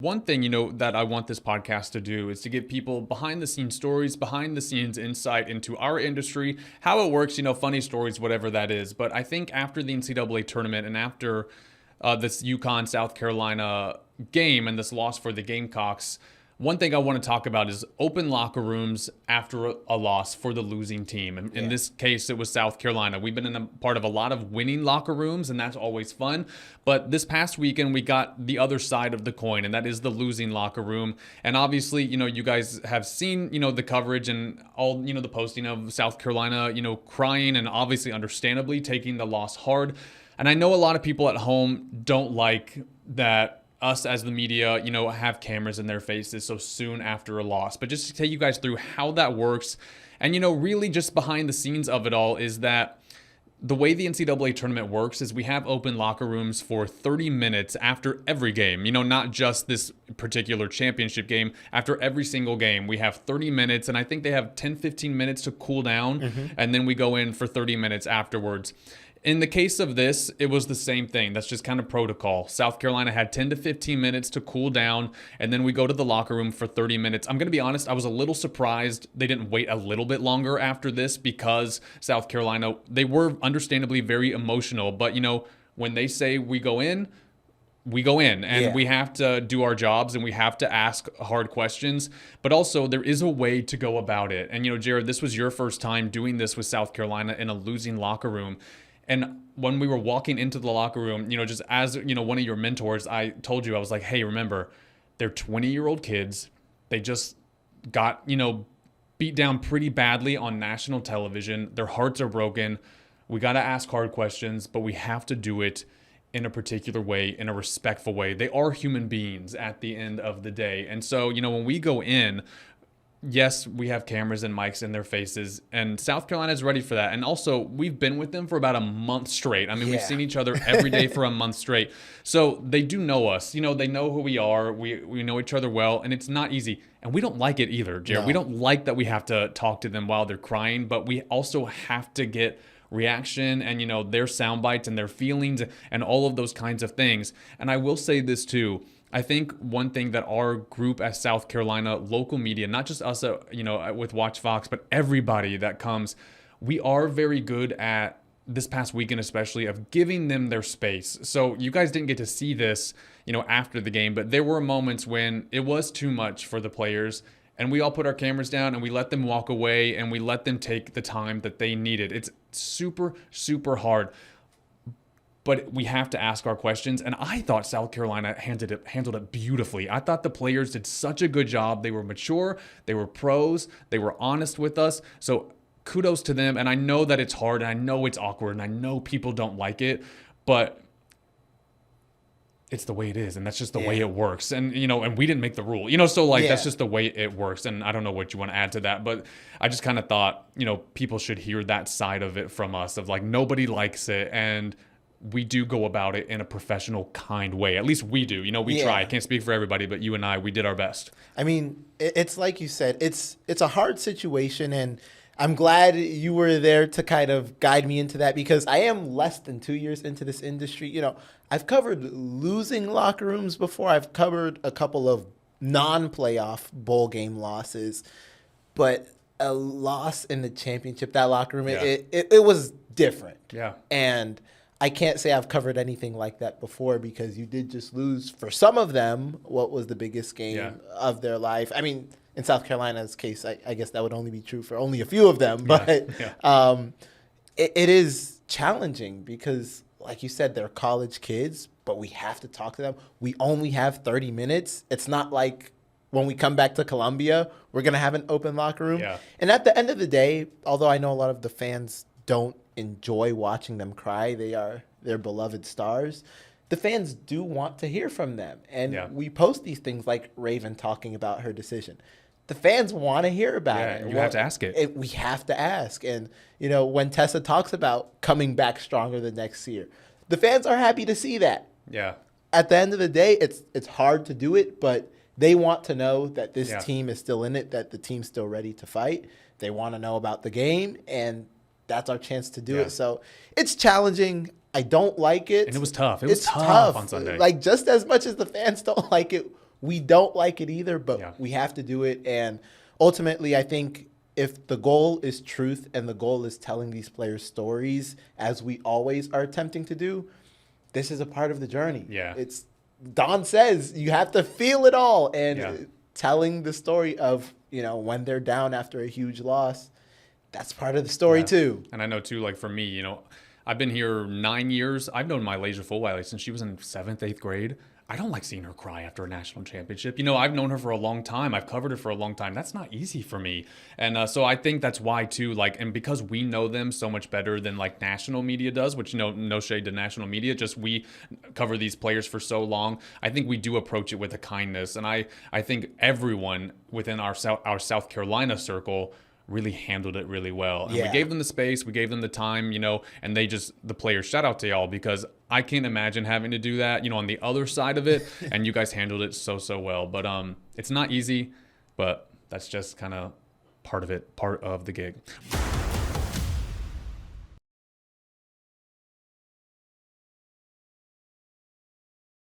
One thing, that I want this podcast to do is to give people behind the scenes stories, behind the scenes insight into our industry, how it works, funny stories, whatever that is. But I think after the NCAA tournament and after this UConn South Carolina game and this loss for the Gamecocks, one thing I want to talk about is open locker rooms after a loss for the losing team. And in this case, it was South Carolina. We've been in a part of a lot of winning locker rooms, and that's always fun. But this past weekend, we got the other side of the coin, and that is the losing locker room. And obviously, you guys have seen, the coverage and all, the posting of South Carolina, crying and obviously understandably taking the loss hard. And I know a lot of people at home don't like that us as the media, have cameras in their faces so soon after a loss. But just to take you guys through how that works and, really just behind the scenes of it all is that the way the NCAA tournament works is we have open locker rooms for 30 minutes after every game, not just this particular championship game. After every single game, we have 30 minutes, and I think they have 10, 15 minutes to cool down, and then we go in for 30 minutes afterwards. In the case of this, it was the same thing. That's just kind of protocol. South Carolina had 10 to 15 minutes to cool down, and then we go to the locker room for 30 minutes. I'm going to be honest, I was a little surprised they didn't wait a little bit longer after this because South Carolina, they were understandably very emotional. But, when they say we go in, and we have to do our jobs and we have to ask hard questions, but also there is a way to go about it. And, Jared, this was your first time doing this with South Carolina in a losing locker room. And when we were walking into the locker room, just as, one of your mentors, I told you, I was like, hey, remember, they're 20-year-old kids. They just got, beat down pretty badly on national television. Their hearts are broken. We got to ask hard questions, but we have to do it in a particular way, in a respectful way. They are human beings at the end of the day. And so, when we go in, yes, we have cameras and mics in their faces, and South Carolina is ready for that. And also, we've been with them for about a month straight. I mean, we've seen each other every day for a month straight. So they do know us. They know who we are. We know each other well, and it's not easy. And we don't like it either, Jared. No. We don't like that we have to talk to them while they're crying, but we also have to get reaction and, their sound bites and their feelings and all of those kinds of things. And I will say this too. I think one thing that our group as South Carolina local media, not just us, with Watch Fox, but everybody that comes, we are very good at this past weekend, especially of giving them their space. So you guys didn't get to see this, after the game, but there were moments when it was too much for the players, and we all put our cameras down and we let them walk away and we let them take the time that they needed. It's super, super hard. But we have to ask our questions. And I thought South Carolina handled it beautifully. I thought the players did such a good job. They were mature. They were pros. They were honest with us. So kudos to them. And I know that it's hard. And I know it's awkward. And I know people don't like it. But it's the way it is. And that's just the way it works. And, and we didn't make the rule. So that's just the way it works. And I don't know what you want to add to that. But I just kind of thought, people should hear that side of it from us of nobody likes it. And we do go about it in a professional, kind way. At least we do. We try. I can't speak for everybody, but you and I, we did our best. I mean, it's like you said, it's a hard situation, and I'm glad you were there to kind of guide me into that because I am less than 2 years into this industry. I've covered losing locker rooms before. I've covered a couple of non-playoff bowl game losses, but a loss in the championship, that locker room, it was different. Yeah. And I can't say I've covered anything like that before because you did just lose, for some of them, what was the biggest game of their life. I mean, in South Carolina's case, I guess that would only be true for only a few of them. But it is challenging because, like you said, they're college kids, but we have to talk to them. We only have 30 minutes. It's not like when we come back to Columbia, we're going to have an open locker room. Yeah. And at the end of the day, although I know a lot of the fans don't enjoy watching them cry, they are their beloved stars, the fans do want to hear from them. And we post these things like Raven talking about her decision. The fans want to hear about it. You have to ask it. We have to ask. And, when Tessa talks about coming back stronger the next year, the fans are happy to see that. Yeah. At the end of the day, it's hard to do it, but they want to know that this team is still in it, that the team's still ready to fight. They want to know about the game, and that's our chance to do it. So it's challenging. I don't like it. And it was tough. It was tough on Sunday. Just as much as the fans don't like it, We don't like it either, but we have to do it. And ultimately, I think if the goal is truth and the goal is telling these players stories, as we always are attempting to do, this is a part of the journey. Yeah. It's Don says you have to feel it all. And telling the story of, when they're down after a huge loss, that's part of the story too. And I know too, like for me, I've been here 9 years. I've known my Laysia Fulwiley since she was in 7th, 8th grade. I don't like seeing her cry after a national championship. I've known her for a long time. I've covered her for a long time. That's not easy for me. And so I think that's why too, and because we know them so much better than national media does, which, no shade to national media, just we cover these players for so long. I think we do approach it with a kindness. And I think everyone within our South Carolina circle really handled it really well. And we gave them the space, we gave them the time, and the players, shout out to y'all, because I can't imagine having to do that, on the other side of it. And you guys handled it so well. But it's not easy, but that's just kind of part of the gig.